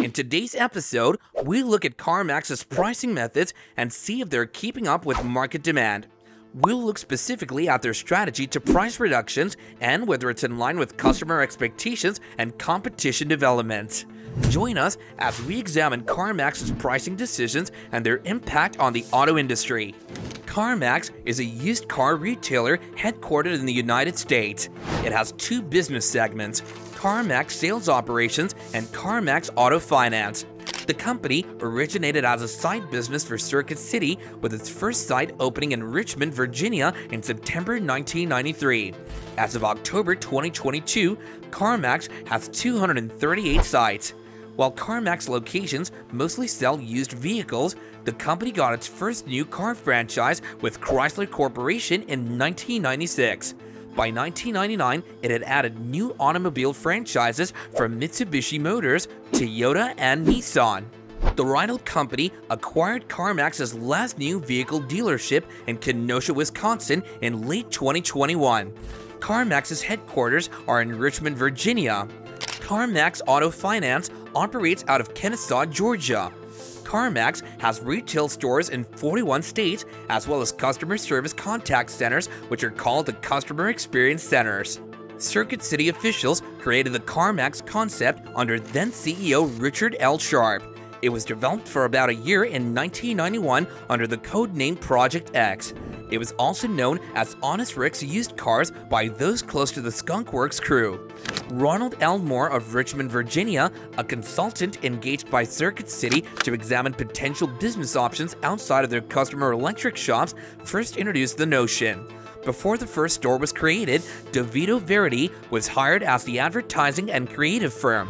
In today's episode, we look at CarMax's pricing methods and see if they're keeping up with market demand. We'll look specifically at their strategy to price reductions and whether it's in line with customer expectations and competition developments. Join us as we examine CarMax's pricing decisions and their impact on the auto industry. CarMax is a used car retailer headquartered in the United States. It has two business segments: CarMax Sales Operations and CarMax Auto Finance. The company originated as a side business for Circuit City, with its first site opening in Richmond, Virginia in September 1993. As of October 2022, CarMax has 238 sites. While CarMax locations mostly sell used vehicles, the company got its first new car franchise with Chrysler Corporation in 1996. By 1999, it had added new automobile franchises from Mitsubishi Motors, Toyota, and Nissan. The Reinhold Company acquired CarMax's last new vehicle dealership in Kenosha, Wisconsin in late 2021. CarMax's headquarters are in Richmond, Virginia. CarMax Auto Finance operates out of Kennesaw, Georgia. CarMax has retail stores in 41 states, as well as customer service contact centers, which are called the Customer Experience Centers. Circuit City officials created the CarMax concept under then-CEO Richard L. Sharp. It was developed for about a year in 1991 under the code name Project X. It was also known as Honest Rick's Used Cars by those close to the Skunk Works crew. Ronald L. Moore of Richmond, Virginia, a consultant engaged by Circuit City to examine potential business options outside of their customer electric shops, first introduced the notion. Before the first store was created, DeVito Verity was hired as the advertising and creative firm.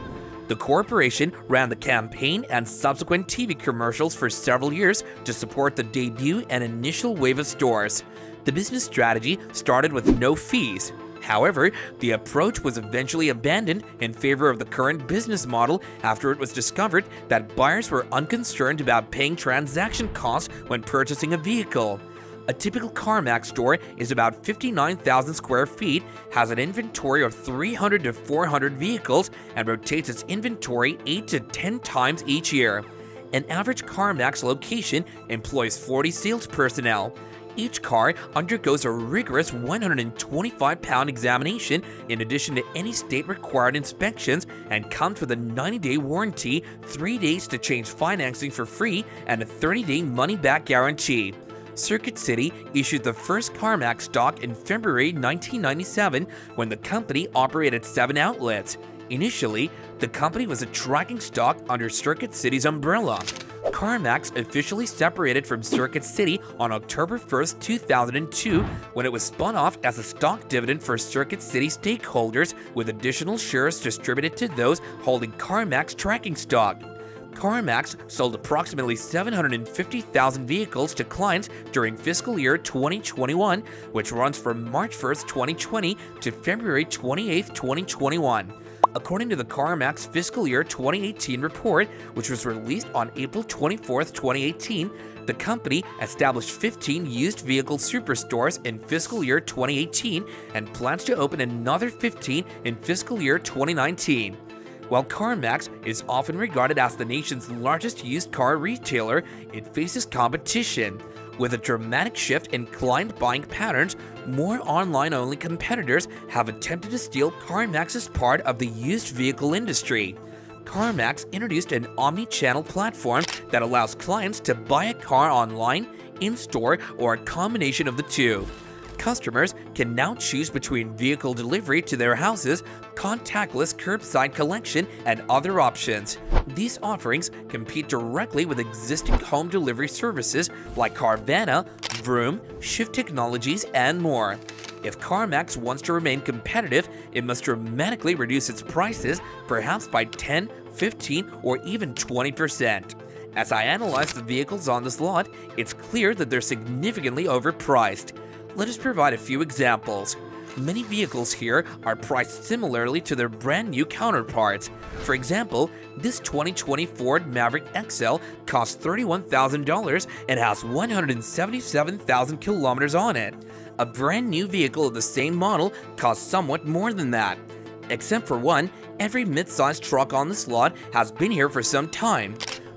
The corporation ran the campaign and subsequent TV commercials for several years to support the debut and initial wave of stores. The business strategy started with no fees. However, the approach was eventually abandoned in favor of the current business model after it was discovered that buyers were unconcerned about paying transaction costs when purchasing a vehicle. A typical CarMax store is about 59,000 square feet, has an inventory of 300 to 400 vehicles, and rotates its inventory 8 to 10 times each year. An average CarMax location employs 40 sales personnel. Each car undergoes a rigorous 125-pound examination in addition to any state-required inspections, and comes with a 90-day warranty, 3 days to change financing for free, and a 30-day money-back guarantee. Circuit City issued the first CarMax stock in February 1997 when the company operated 7 outlets. Initially, the company was a tracking stock under Circuit City's umbrella. CarMax officially separated from Circuit City on October 1, 2002, when it was spun off as a stock dividend for Circuit City stakeholders, with additional shares distributed to those holding CarMax tracking stock. CarMax sold approximately 750,000 vehicles to clients during fiscal year 2021, which runs from March 1, 2020 to February 28, 2021. According to the CarMax fiscal year 2018 report, which was released on April 24, 2018, the company established 15 used vehicle superstores in fiscal year 2018 and plans to open another 15 in fiscal year 2019. While CarMax is often regarded as the nation's largest used car retailer, it faces competition. With a dramatic shift in client buying patterns, more online-only competitors have attempted to steal CarMax's part of the used vehicle industry. CarMax introduced an omni-channel platform that allows clients to buy a car online, in-store, or a combination of the two. Customers can now choose between vehicle delivery to their houses, contactless curbside collection, and other options. These offerings compete directly with existing home delivery services like Carvana, Vroom, Shift Technologies, and more. If CarMax wants to remain competitive, it must dramatically reduce its prices, perhaps by 10, 15, or even 20%. As I analyze the vehicles on this lot, it's clear that they're significantly overpriced. Let us provide a few examples. Many vehicles here are priced similarly to their brand new counterparts. For example, this 2020 Ford Maverick XL costs $31,000 and has 177,000 kilometers on it. A brand new vehicle of the same model costs somewhat more than that. Except for one, every mid-sized truck on this lot has been here for some time.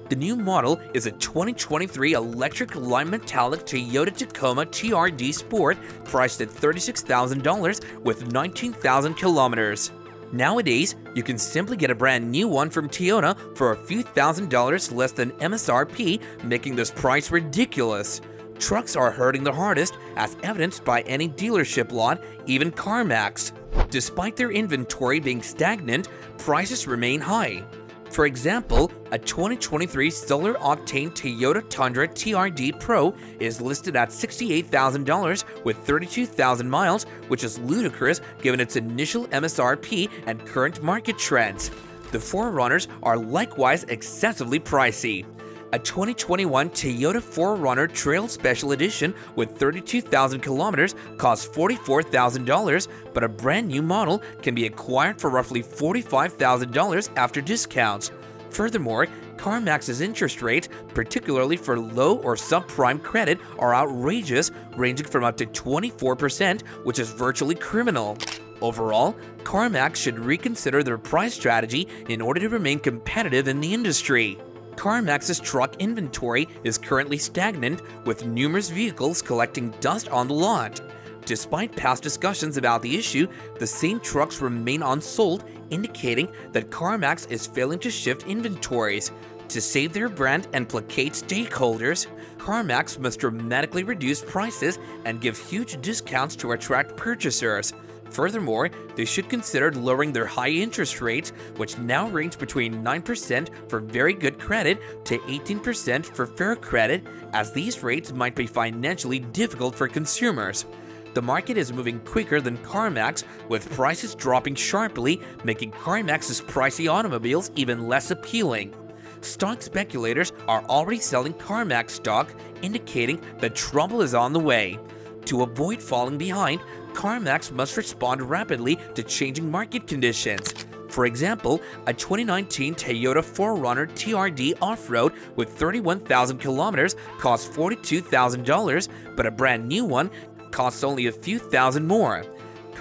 The new model is a 2023 electric lime metallic Toyota Tacoma TRD Sport priced at $36,000 with 19,000 kilometers. Nowadays, you can simply get a brand new one from Toyota for a few $1,000s less than MSRP, making this price ridiculous. Trucks are hurting the hardest, as evidenced by any dealership lot, even CARMAX. Despite their inventory being stagnant, prices remain high. For example, a 2023 Solar Octane Toyota Tundra TRD Pro is listed at $68,000 with 32,000 miles, which is ludicrous given its initial MSRP and current market trends. The 4Runners are likewise excessively pricey. A 2021 Toyota 4Runner Trail Special Edition with 32,000 kilometers costs $44,000, but a brand new model can be acquired for roughly $45,000 after discounts. Furthermore, CarMax's interest rates, particularly for low or subprime credit, are outrageous, ranging from up to 24%, which is virtually criminal. Overall, CarMax should reconsider their price strategy in order to remain competitive in the industry. CarMax's truck inventory is currently stagnant, with numerous vehicles collecting dust on the lot. Despite past discussions about the issue, the same trucks remain unsold, indicating that CarMax is failing to shift inventories. To save their brand and placate stakeholders, CarMax must dramatically reduce prices and give huge discounts to attract purchasers. Furthermore, they should consider lowering their high interest rates, which now range between 9% for very good credit to 18% for fair credit, as these rates might be financially difficult for consumers. The market is moving quicker than CarMax, with prices dropping sharply, making CarMax's pricey automobiles even less appealing. Stock speculators are already selling CarMax stock, indicating that trouble is on the way. To avoid falling behind, CarMax must respond rapidly to changing market conditions. For example, a 2019 Toyota 4Runner TRD Off-Road with 31,000 kilometers costs $42,000, but a brand new one costs only a few thousand more.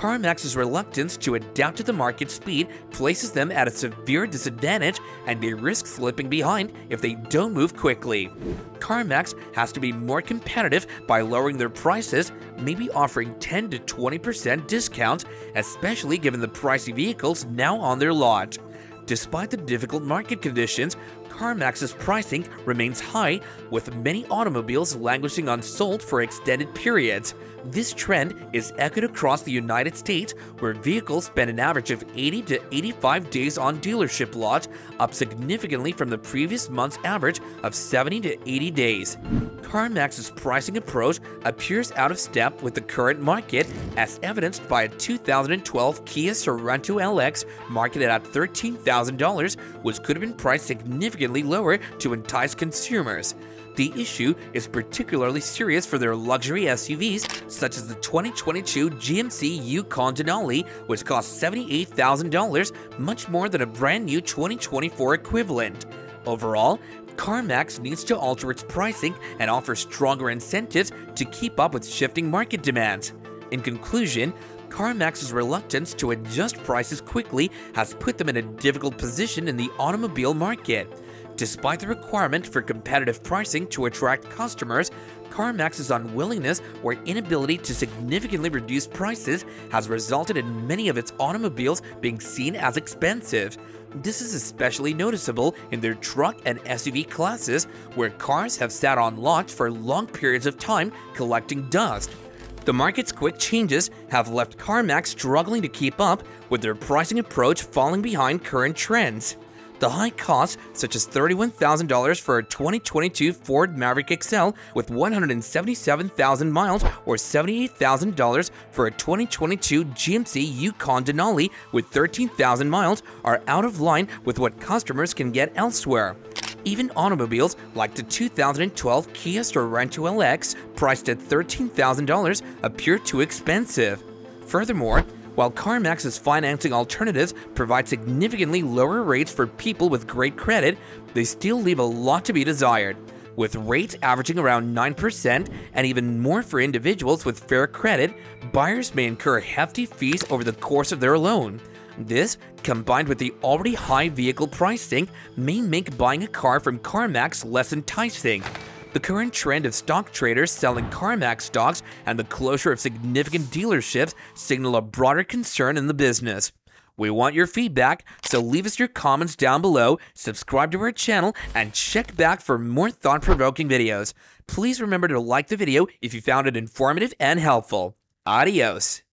CarMax's reluctance to adapt to the market speed places them at a severe disadvantage, and they risk slipping behind if they don't move quickly. CarMax has to be more competitive by lowering their prices, maybe offering 10 to 20% discounts, especially given the pricey vehicles now on their lot. Despite the difficult market conditions, CarMax's pricing remains high, with many automobiles languishing unsold for extended periods. This trend is echoed across the United States, where vehicles spend an average of 80 to 85 days on dealership lots, up significantly from the previous month's average of 70 to 80 days. CarMax's pricing approach appears out of step with the current market, as evidenced by a 2012 Kia Sorento LX marketed at $13,000, which could have been priced significantly lower to entice consumers. The issue is particularly serious for their luxury SUVs, such as the 2022 GMC Yukon Denali, which costs $78,000, much more than a brand new 2024 equivalent. Overall, CarMax needs to alter its pricing and offer stronger incentives to keep up with shifting market demands. In conclusion, CarMax's reluctance to adjust prices quickly has put them in a difficult position in the automobile market. Despite the requirement for competitive pricing to attract customers, CarMax's unwillingness or inability to significantly reduce prices has resulted in many of its automobiles being seen as expensive. This is especially noticeable in their truck and SUV classes, where cars have sat on lots for long periods of time collecting dust. The market's quick changes have left CarMax struggling to keep up, with their pricing approach falling behind current trends. The high costs, such as $31,000 for a 2022 Ford Maverick XL with 177,000 miles, or $78,000 for a 2022 GMC Yukon Denali with 13,000 miles, are out of line with what customers can get elsewhere. Even automobiles like the 2012 Kia Sorento LX, priced at $13,000, appear too expensive. Furthermore, while CarMax's financing alternatives provide significantly lower rates for people with great credit, they still leave a lot to be desired. With rates averaging around 9% and even more for individuals with fair credit, buyers may incur hefty fees over the course of their loan. This, combined with the already high vehicle pricing, may make buying a car from CarMax less enticing. The current trend of stock traders selling CarMax stocks and the closure of significant dealerships signal a broader concern in the business. We want your feedback, so leave us your comments down below, subscribe to our channel, and check back for more thought-provoking videos. Please remember to like the video if you found it informative and helpful. Adios.